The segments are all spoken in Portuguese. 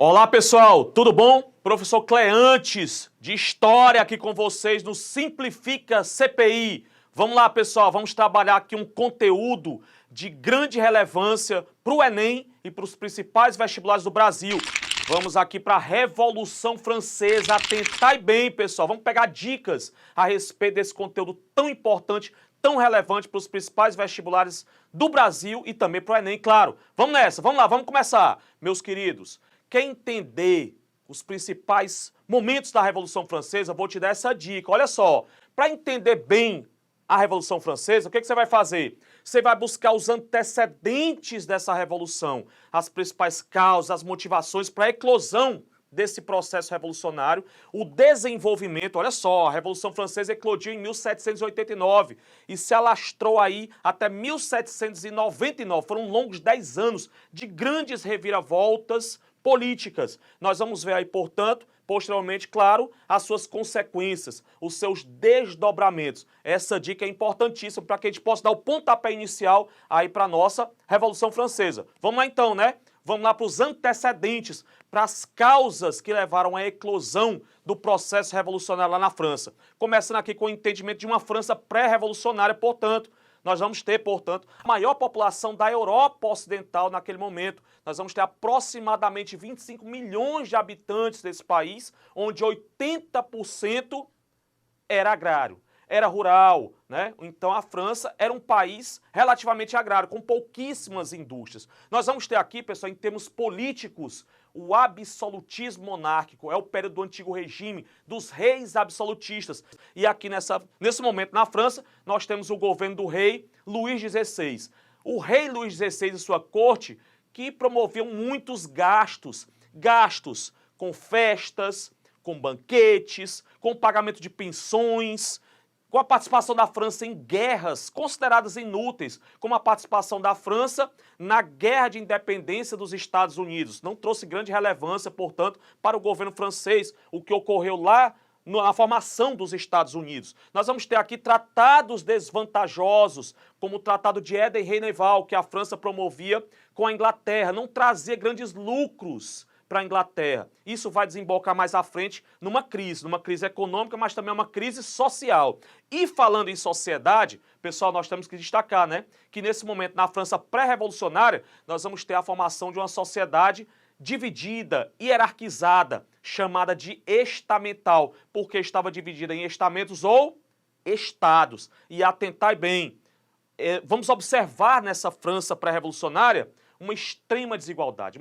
Olá pessoal, tudo bom? Professor Cleantes, de História aqui com vocês no Simplifica CPI. Vamos lá pessoal, vamos trabalhar aqui um conteúdo de grande relevância para o Enem e para os principais vestibulares do Brasil. Vamos aqui para a Revolução Francesa, atentai bem pessoal, vamos pegar dicas a respeito desse conteúdo tão importante, tão relevante para os principais vestibulares do Brasil e também para o Enem, claro. Vamos nessa, vamos lá, vamos começar. Meus queridos, quer entender os principais momentos da Revolução Francesa? Vou te dar essa dica. Olha só, para entender bem a Revolução Francesa, o que você vai fazer? Você vai buscar os antecedentes dessa revolução, as principais causas, as motivações para a eclosão desse processo revolucionário, o desenvolvimento. Olha só, a Revolução Francesa eclodiu em 1789 e se alastrou aí até 1799. Foram longos 10 anos de grandes reviravoltas políticas. Nós vamos ver aí, portanto, posteriormente, claro, as suas consequências, os seus desdobramentos. Essa dica é importantíssima para que a gente possa dar o pontapé inicial aí para a nossa Revolução Francesa. Vamos lá então, né? Vamos lá para os antecedentes, para as causas que levaram à eclosão do processo revolucionário lá na França. Começando aqui com o entendimento de uma França pré-revolucionária, portanto, nós vamos ter, portanto, a maior população da Europa Ocidental naquele momento. Nós vamos ter aproximadamente 25 milhões de habitantes desse país, onde 80% era agrário, era rural, né? Então a França era um país relativamente agrário, com pouquíssimas indústrias. Nós vamos ter aqui, pessoal, em termos políticos, o absolutismo monárquico, é o período do antigo regime, dos reis absolutistas. E aqui nesse momento na França, nós temos o governo do rei Luís XVI. O rei Luís XVI e sua corte, que promoviam muitos gastos com festas, com banquetes, com pagamento de pensões, com a participação da França em guerras consideradas inúteis, como a participação da França na Guerra de Independência dos Estados Unidos. Não trouxe grande relevância, portanto, para o governo francês, o que ocorreu lá na formação dos Estados Unidos. Nós vamos ter aqui tratados desvantajosos, como o Tratado de Eden-Reineval, que a França promovia com a Inglaterra, não trazia grandes lucros para a Inglaterra. Isso vai desembocar mais à frente numa crise econômica, mas também uma crise social. E falando em sociedade, pessoal, nós temos que destacar, né, que nesse momento, na França pré-revolucionária, nós vamos ter a formação de uma sociedade dividida, hierarquizada, chamada de estamental, porque estava dividida em estamentos ou estados. E atentai bem, vamos observar nessa França pré-revolucionária uma extrema desigualdade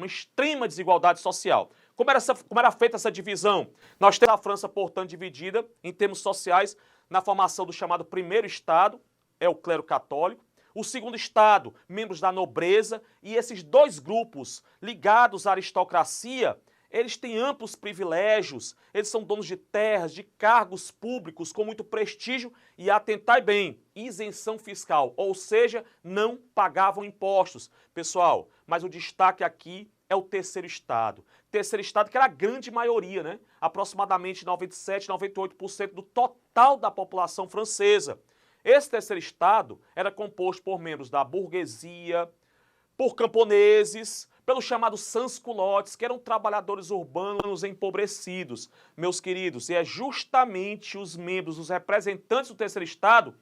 social. Como era feita essa divisão? Nós temos a França, portanto, dividida em termos sociais na formação do chamado primeiro Estado, é o clero católico, o segundo Estado, membros da nobreza, e esses dois grupos ligados à aristocracia, eles têm amplos privilégios, eles são donos de terras, de cargos públicos com muito prestígio e, atentai bem, isenção fiscal, ou seja, não pagavam impostos. Pessoal, mas o destaque aqui é o terceiro Estado. Terceiro Estado que era a grande maioria, né? Aproximadamente 97, 98% do total da população francesa. Esse terceiro Estado era composto por membros da burguesia, por camponeses, pelos chamados sans-culottes, que eram trabalhadores urbanos empobrecidos. Meus queridos, e é justamente os membros, os representantes do terceiro Estado,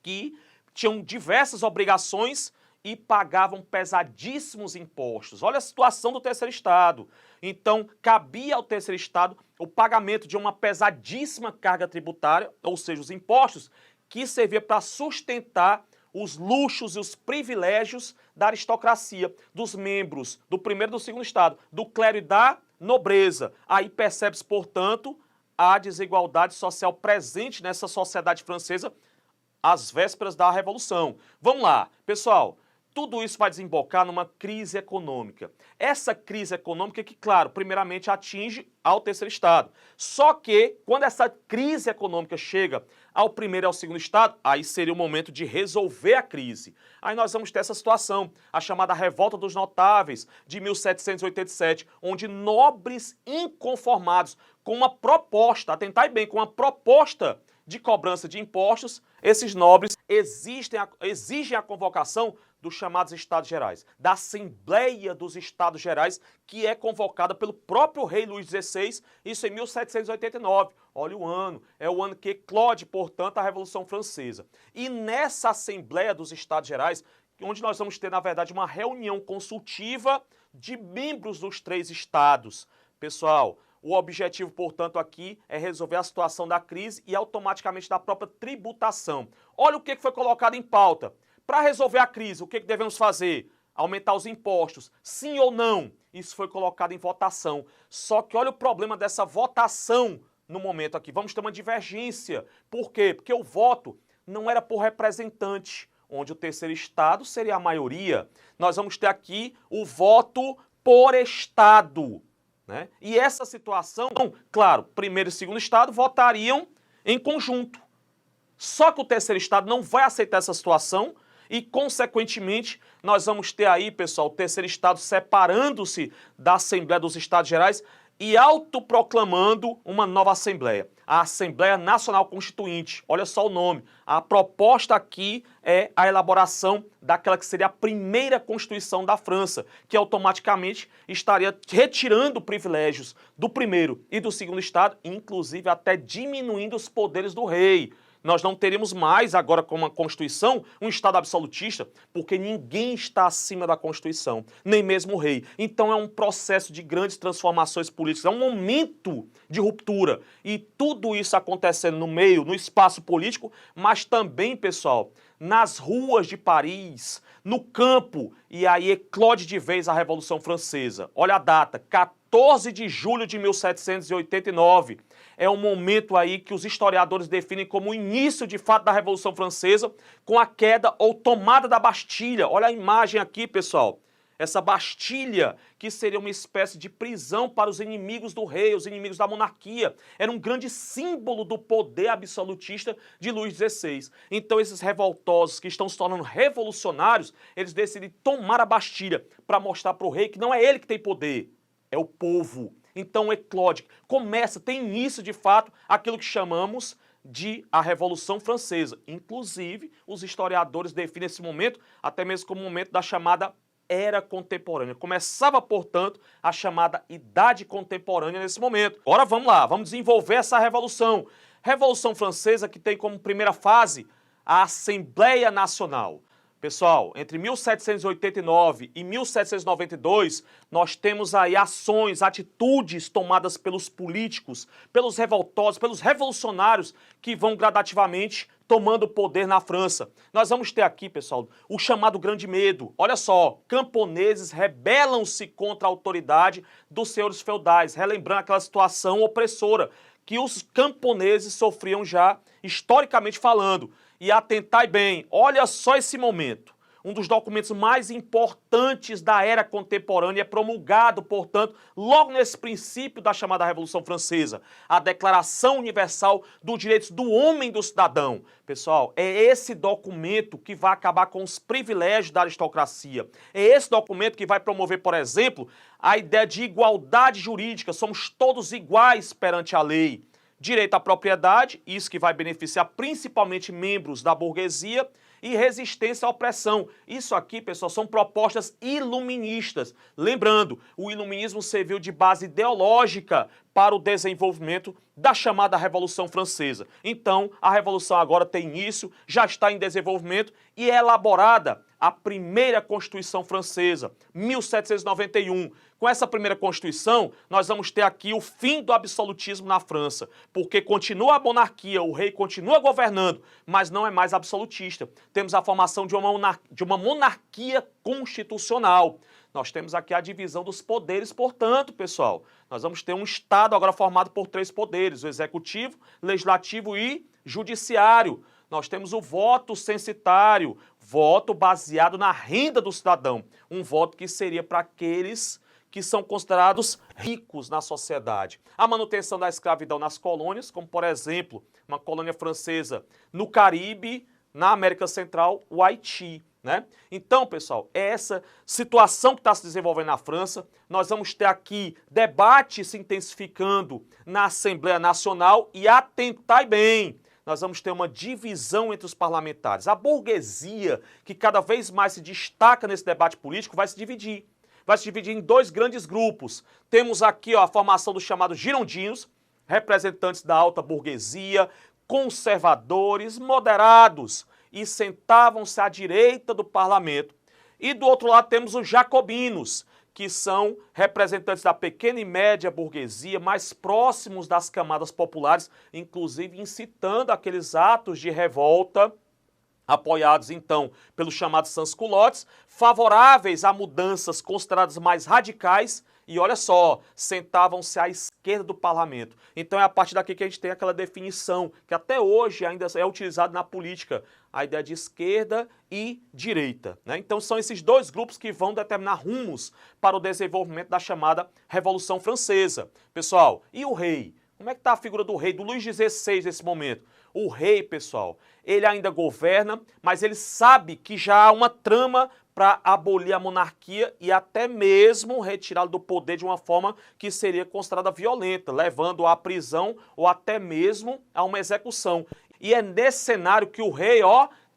que tinham diversas obrigações e pagavam pesadíssimos impostos. Olha a situação do terceiro Estado. Então, cabia ao terceiro Estado o pagamento de uma pesadíssima carga tributária, ou seja, os impostos, que servia para sustentar os luxos e os privilégios da aristocracia, dos membros do primeiro e do segundo Estado, do clero e da nobreza. Aí percebe-se, portanto, a desigualdade social presente nessa sociedade francesa às vésperas da Revolução. Vamos lá, pessoal. Tudo isso vai desembocar numa crise econômica. Essa crise econômica que, claro, primeiramente atinge ao terceiro Estado. Só que, quando essa crise econômica chega ao primeiro e ao segundo Estado, aí seria o momento de resolver a crise. Aí nós vamos ter essa situação, a chamada Revolta dos Notáveis, de 1787, onde nobres inconformados com uma proposta, atentai bem, com uma proposta de cobrança de impostos, esses nobres exigem a convocação dos chamados Estados Gerais, da Assembleia dos Estados Gerais, que é convocada pelo próprio rei Luís XVI, isso em 1789. Olha o ano, é o ano que eclode, portanto, a Revolução Francesa. E nessa Assembleia dos Estados Gerais, onde nós vamos ter, na verdade, uma reunião consultiva de membros dos 3 estados. Pessoal, o objetivo, portanto, aqui é resolver a situação da crise e automaticamente da própria tributação. Olha o que foi colocado em pauta. Para resolver a crise, o que devemos fazer? Aumentar os impostos, sim ou não? Isso foi colocado em votação. Só que olha o problema dessa votação no momento aqui. Vamos ter uma divergência. Por quê? Porque o voto não era por representante, onde o terceiro estado seria a maioria. Nós vamos ter aqui o voto por estado, né? E essa situação, claro, primeiro e segundo estado votariam em conjunto. Só que o terceiro estado não vai aceitar essa situação e, consequentemente, nós vamos ter aí, pessoal, o terceiro estado separando-se da Assembleia dos Estados Gerais e autoproclamando uma nova Assembleia, a Assembleia Nacional Constituinte. Olha só o nome. A proposta aqui é a elaboração daquela que seria a primeira Constituição da França, que automaticamente estaria retirando privilégios do primeiro e do segundo estado, inclusive até diminuindo os poderes do rei. Nós não teremos mais, agora com uma Constituição, um Estado absolutista, porque ninguém está acima da Constituição, nem mesmo o rei. Então é um processo de grandes transformações políticas, é um momento de ruptura. E tudo isso acontecendo no meio, no espaço político, mas também, pessoal, nas ruas de Paris, no campo, e aí eclode de vez a Revolução Francesa. Olha a data, 14 de julho de 1789. É um momento aí que os historiadores definem como o início de fato da Revolução Francesa, com a queda ou tomada da Bastilha. Olha a imagem aqui, pessoal. Essa Bastilha, que seria uma espécie de prisão para os inimigos do rei, os inimigos da monarquia. Era um grande símbolo do poder absolutista de Luís XVI. Então esses revoltosos que estão se tornando revolucionários, eles decidem tomar a Bastilha para mostrar para o rei que não é ele que tem poder, é o povo. Então eclode, começa, tem início de fato aquilo que chamamos de a Revolução Francesa. Inclusive, os historiadores definem esse momento até mesmo como o momento da chamada Era Contemporânea. Começava, portanto, a chamada Idade Contemporânea nesse momento. Agora vamos lá, vamos desenvolver essa revolução. Revolução Francesa que tem como primeira fase a Assembleia Nacional. Pessoal, entre 1789 e 1792, nós temos aí ações, atitudes tomadas pelos políticos, pelos revoltosos, pelos revolucionários que vão gradativamente tomando o poder na França. Nós vamos ter aqui, pessoal, o chamado Grande Medo. Olha só, camponeses rebelam-se contra a autoridade dos senhores feudais, relembrando aquela situação opressora que os camponeses sofriam já, historicamente falando. E atentai bem, olha só esse momento. Um dos documentos mais importantes da era contemporânea é promulgado, portanto, logo nesse princípio da chamada Revolução Francesa, a Declaração Universal dos Direitos do Homem e do Cidadão. Pessoal, é esse documento que vai acabar com os privilégios da aristocracia. É esse documento que vai promover, por exemplo, a ideia de igualdade jurídica. Somos todos iguais perante a lei. Direito à propriedade, isso que vai beneficiar principalmente membros da burguesia, e resistência à opressão. Isso aqui, pessoal, são propostas iluministas. Lembrando, o iluminismo serviu de base ideológica para o desenvolvimento da chamada Revolução Francesa. Então, a Revolução agora tem início, já está em desenvolvimento e é elaborada a primeira Constituição Francesa, 1791. Com essa primeira Constituição, nós vamos ter aqui o fim do absolutismo na França, porque continua a monarquia, o rei continua governando, mas não é mais absolutista. Temos a formação de uma monarquia constitucional. Nós temos aqui a divisão dos poderes, portanto, pessoal, nós vamos ter um Estado agora formado por 3 poderes, o executivo, legislativo e judiciário. Nós temos o voto censitário, voto baseado na renda do cidadão, um voto que seria para aqueles que são considerados ricos na sociedade. A manutenção da escravidão nas colônias, como por exemplo, uma colônia francesa no Caribe, na América Central, o Haiti. Né? Então, pessoal, é essa situação que está se desenvolvendo na França. Nós vamos ter aqui debate se intensificando na Assembleia Nacional e atentai bem, nós vamos ter uma divisão entre os parlamentares. A burguesia, que cada vez mais se destaca nesse debate político, vai se dividir. Vai se dividir em dois grandes grupos. Temos aqui a formação dos chamados girondinos, representantes da alta burguesia, conservadores, moderados, e sentavam-se à direita do parlamento. E do outro lado temos os jacobinos, que são representantes da pequena e média burguesia, mais próximos das camadas populares, inclusive incitando aqueles atos de revolta, apoiados então pelos chamados sans-culottes, favoráveis a mudanças consideradas mais radicais, e olha só, sentavam-se à esquerda do parlamento. Então é a partir daqui que a gente tem aquela definição, que até hoje ainda é utilizada na política, a ideia de esquerda e direita, né? Então são esses dois grupos que vão determinar rumos para o desenvolvimento da chamada Revolução Francesa. Pessoal, e o rei? Como é que está a figura do rei, do Luís XVI nesse momento? O rei, pessoal, ele ainda governa, mas ele sabe que já há uma trama para abolir a monarquia e até mesmo retirá-lo do poder de uma forma que seria considerada violenta, levando-o à prisão ou até mesmo a uma execução. E é nesse cenário que o rei,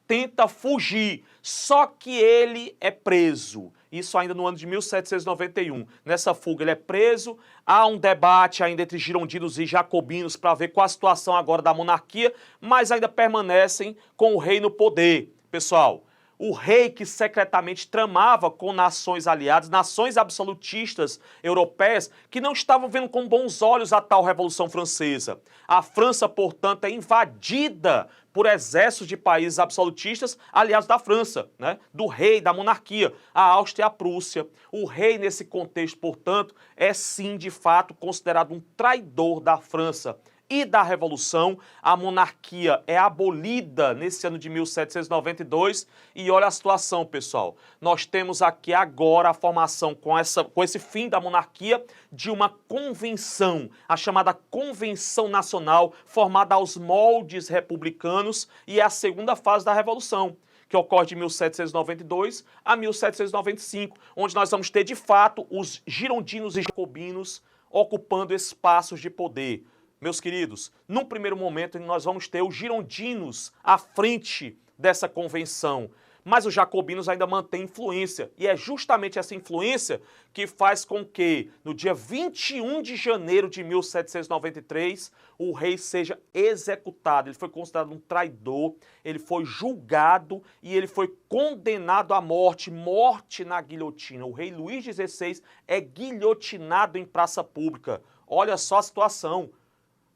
tenta fugir, só que ele é preso. Isso ainda no ano de 1791. Nessa fuga ele é preso, há um debate ainda entre girondinos e jacobinos para ver qual a situação agora da monarquia, mas ainda permanecem com o rei no poder. Pessoal, o rei que secretamente tramava com nações aliadas, nações absolutistas europeias, que não estavam vendo com bons olhos a tal Revolução Francesa. A França, portanto, é invadida por exércitos de países absolutistas aliados da França, né? Do rei, da monarquia, a Áustria e a Prússia. O rei, nesse contexto, portanto, é sim, de fato, considerado um traidor da França e da Revolução. A monarquia é abolida nesse ano de 1792 e olha a situação, pessoal. Nós temos aqui agora a formação com esse fim da monarquia de uma convenção, a chamada Convenção Nacional, formada aos moldes republicanos, e é a segunda fase da Revolução, que ocorre de 1792 a 1795, onde nós vamos ter, de fato, os girondinos e jacobinos ocupando espaços de poder. Meus queridos, num primeiro momento nós vamos ter os girondinos à frente dessa convenção, mas os jacobinos ainda mantêm influência, e é justamente essa influência que faz com que, no dia 21 de janeiro de 1793, o rei seja executado. Ele foi considerado um traidor, ele foi julgado e ele foi condenado à morte, morte na guilhotina. O rei Luís XVI é guilhotinado em praça pública. Olha só a situação.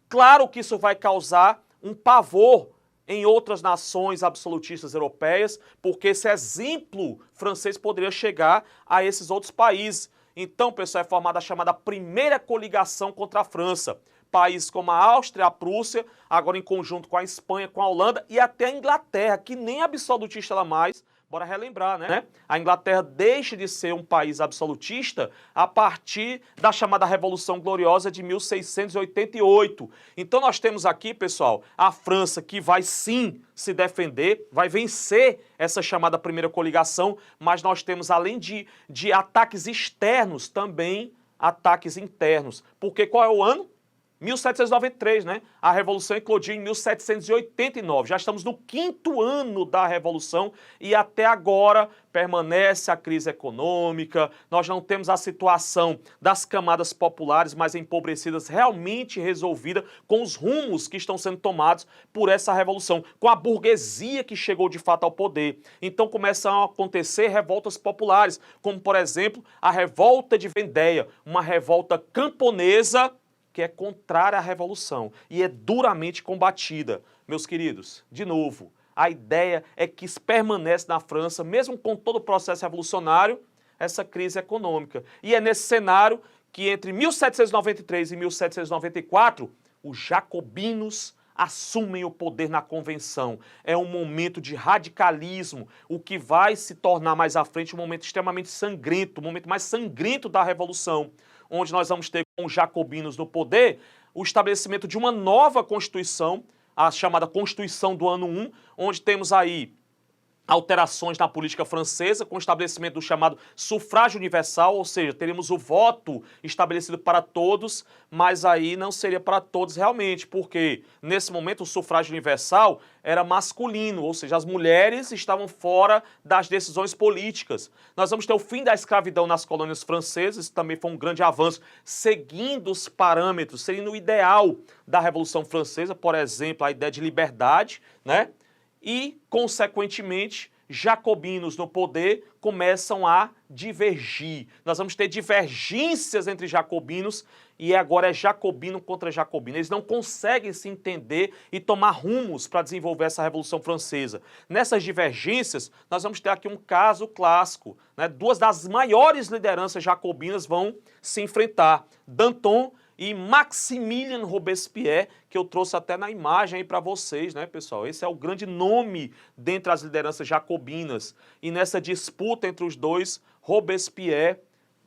Claro que isso vai causar um pavor em outras nações absolutistas europeias, porque esse exemplo francês poderia chegar a esses outros países. Então, pessoal, é formada a chamada primeira coligação contra a França. Países como a Áustria, a Prússia, agora em conjunto com a Espanha, com a Holanda e até a Inglaterra, que nem absolutista ela mais. Bora relembrar, né? A Inglaterra deixa de ser um país absolutista a partir da chamada Revolução Gloriosa de 1688. Então nós temos aqui, pessoal, a França que vai sim se defender, vai vencer essa chamada primeira coligação, mas nós temos, além de ataques externos, também ataques internos. Porque qual é o ano? 1793, né? A Revolução eclodiu em 1789. Já estamos no 5º ano da Revolução e até agora permanece a crise econômica. Nós não temos a situação das camadas populares mais empobrecidas realmente resolvida com os rumos que estão sendo tomados por essa revolução, com a burguesia que chegou de fato ao poder. Então começam a acontecer revoltas populares, como por exemplo a Revolta de Vendéia, uma revolta camponesa que é contrária à revolução e é duramente combatida. Meus queridos, de novo, a ideia é que permanece na França, mesmo com todo o processo revolucionário, essa crise econômica. E é nesse cenário que entre 1793 e 1794, os jacobinos assumem o poder na convenção. É um momento de radicalismo, o que vai se tornar mais à frente um momento extremamente sangrento, o momento mais sangrento da revolução, onde nós vamos ter com os jacobinos no poder o estabelecimento de uma nova Constituição, a chamada Constituição do Ano 1, onde temos aí alterações na política francesa, com o estabelecimento do chamado sufrágio universal, ou seja, teríamos o voto estabelecido para todos, mas aí não seria para todos realmente, porque nesse momento o sufrágio universal era masculino, ou seja, as mulheres estavam fora das decisões políticas. Nós vamos ter o fim da escravidão nas colônias francesas, isso também foi um grande avanço, seguindo os parâmetros, seria o ideal da Revolução Francesa, por exemplo, a ideia de liberdade, né? E, consequentemente, jacobinos no poder começam a divergir. Nós vamos ter divergências entre jacobinos e agora é jacobino contra jacobino. Eles não conseguem se entender e tomar rumos para desenvolver essa Revolução Francesa. Nessas divergências, nós vamos ter aqui um caso clássico, né? Duas das maiores lideranças jacobinas vão se enfrentar. Danton e Maximilien Robespierre, que eu trouxe até na imagem aí para vocês, né, pessoal? Esse é o grande nome dentre as lideranças jacobinas. E nessa disputa entre os dois, Robespierre,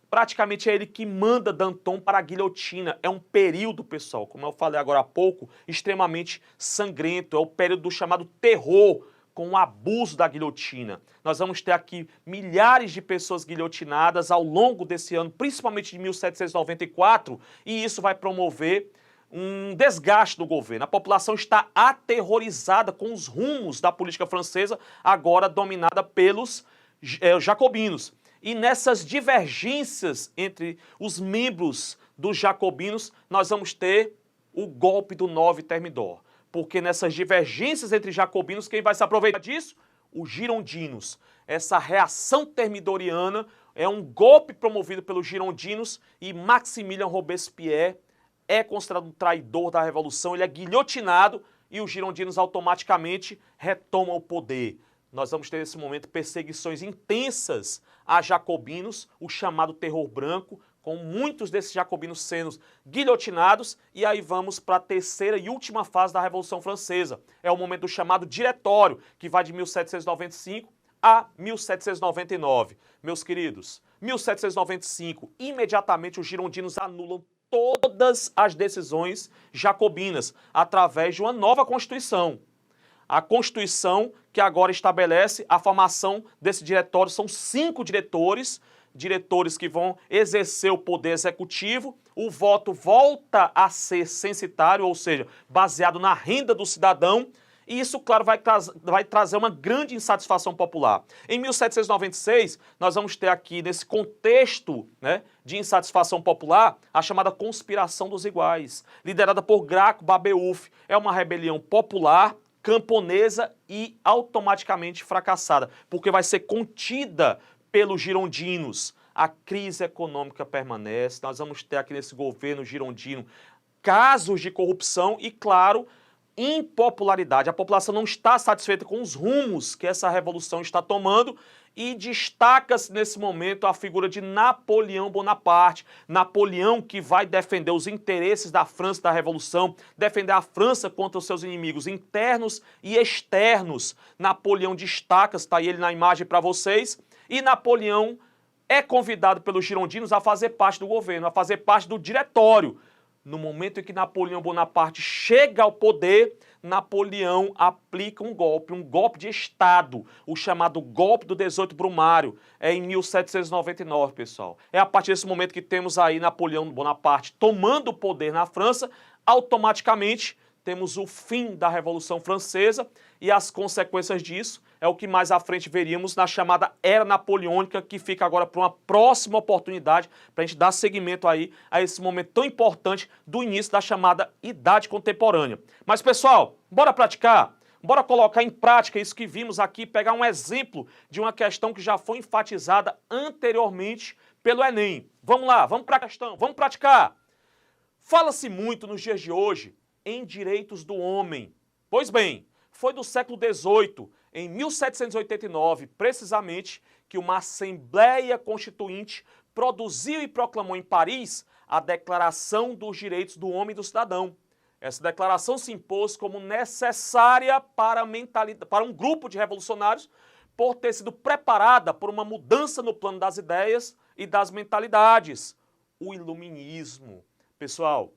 praticamente é ele que manda Danton para a guilhotina. É um período, pessoal, como eu falei agora há pouco, extremamente sangrento. É o período do chamado terror, com o abuso da guilhotina. Nós vamos ter aqui milhares de pessoas guilhotinadas ao longo desse ano, principalmente de 1794, e isso vai promover um desgaste do governo. A população está aterrorizada com os rumos da política francesa, agora dominada pelos jacobinos. E nessas divergências entre os membros dos jacobinos, nós vamos ter o golpe do 9 Thermidor. Porque nessas divergências entre jacobinos, quem vai se aproveitar disso? Os girondinos. Essa reação termidoriana é um golpe promovido pelos girondinos e Maximilien Robespierre é considerado um traidor da Revolução, ele é guilhotinado e os girondinos automaticamente retomam o poder. Nós vamos ter nesse momento perseguições intensas a jacobinos, o chamado terror branco, com muitos desses jacobinos sendo guilhotinados, e aí vamos para a terceira e última fase da Revolução Francesa. É o momento do chamado Diretório, que vai de 1795 a 1799. Meus queridos, 1795, imediatamente os girondinos anulam todas as decisões jacobinas, através de uma nova Constituição. A Constituição que agora estabelece a formação desse diretório, são 5 diretores que vão exercer o poder executivo, o voto volta a ser censitário, ou seja, baseado na renda do cidadão, e isso, claro, vai trazer uma grande insatisfação popular. Em 1796, nós vamos ter aqui, nesse contexto, né, de insatisfação popular, a chamada Conspiração dos Iguais, liderada por Graco Babeuf. É uma rebelião popular, camponesa e automaticamente fracassada, porque vai ser contida pelos girondinos. A crise econômica permanece, nós vamos ter aqui nesse governo girondino casos de corrupção e, claro, impopularidade. A população não está satisfeita com os rumos que essa revolução está tomando e destaca-se nesse momento a figura de Napoleão Bonaparte. Napoleão que vai defender os interesses da França da Revolução, defender a França contra os seus inimigos internos e externos. Napoleão destaca-se, está aí ele na imagem para vocês, e Napoleão é convidado pelos girondinos a fazer parte do governo, a fazer parte do diretório. No momento em que Napoleão Bonaparte chega ao poder, Napoleão aplica um golpe de Estado, o chamado golpe do 18 Brumário, é em 1799, pessoal. É a partir desse momento que temos aí Napoleão Bonaparte tomando o poder na França, automaticamente temos o fim da Revolução Francesa e as consequências disso é o que mais à frente veríamos na chamada Era Napoleônica, que fica agora para uma próxima oportunidade para a gente dar seguimento aí a esse momento tão importante do início da chamada Idade Contemporânea. Mas, pessoal, bora praticar? Bora colocar em prática isso que vimos aqui, pegar um exemplo de uma questão que já foi enfatizada anteriormente pelo Enem. Vamos lá, vamos para a questão, vamos praticar. Fala-se muito nos dias de hoje em direitos do homem. Pois bem, foi do século XVIII, em 1789, precisamente, que uma Assembleia Constituinte produziu e proclamou em Paris a Declaração dos Direitos do Homem e do Cidadão. Essa declaração se impôs como necessária para um grupo de revolucionários por ter sido preparada por uma mudança no plano das ideias e das mentalidades, o iluminismo. Pessoal,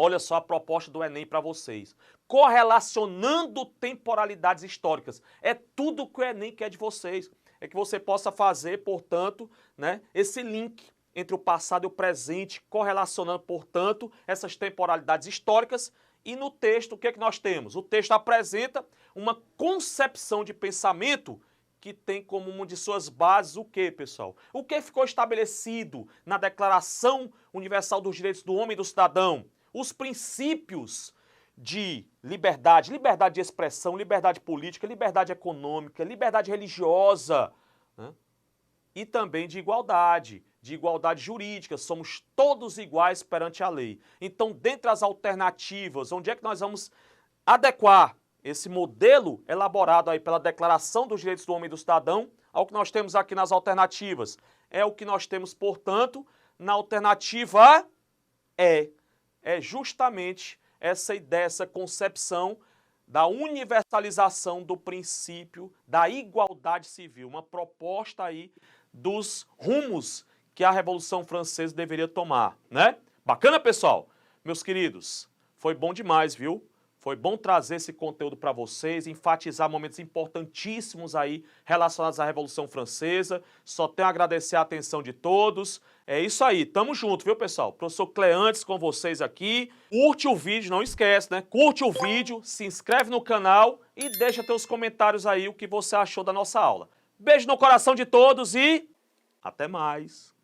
Olha só a proposta do Enem para vocês. Correlacionando temporalidades históricas. É tudo que o Enem quer de vocês. É que você possa fazer, portanto, né, esse link entre o passado e o presente, correlacionando, portanto, essas temporalidades históricas. E no texto, o que é que nós temos? O texto apresenta uma concepção de pensamento que tem como uma de suas bases o quê, pessoal? O que ficou estabelecido na Declaração Universal dos Direitos do Homem e do Cidadão? Os princípios de liberdade, liberdade de expressão, liberdade política, liberdade econômica, liberdade religiosa, né? E também de igualdade jurídica, somos todos iguais perante a lei. Então, dentre as alternativas, onde é que nós vamos adequar esse modelo elaborado aí pela Declaração dos Direitos do Homem e do Cidadão ao que nós temos aqui nas alternativas? É o que nós temos, portanto, na alternativa é justamente essa ideia, essa concepção da universalização do princípio da igualdade civil, uma proposta aí dos rumos que a Revolução Francesa deveria tomar, né? Bacana, pessoal? Meus queridos, foi bom demais, viu? Foi bom trazer esse conteúdo para vocês, enfatizar momentos importantíssimos aí relacionados à Revolução Francesa. Só tenho a agradecer a atenção de todos. É isso aí, tamo junto, viu, pessoal? Professor Cleantes com vocês aqui. Curte o vídeo, não esquece, né? Curte o vídeo, se inscreve no canal e deixa teus comentários aí o que você achou da nossa aula. Beijo no coração de todos e até mais!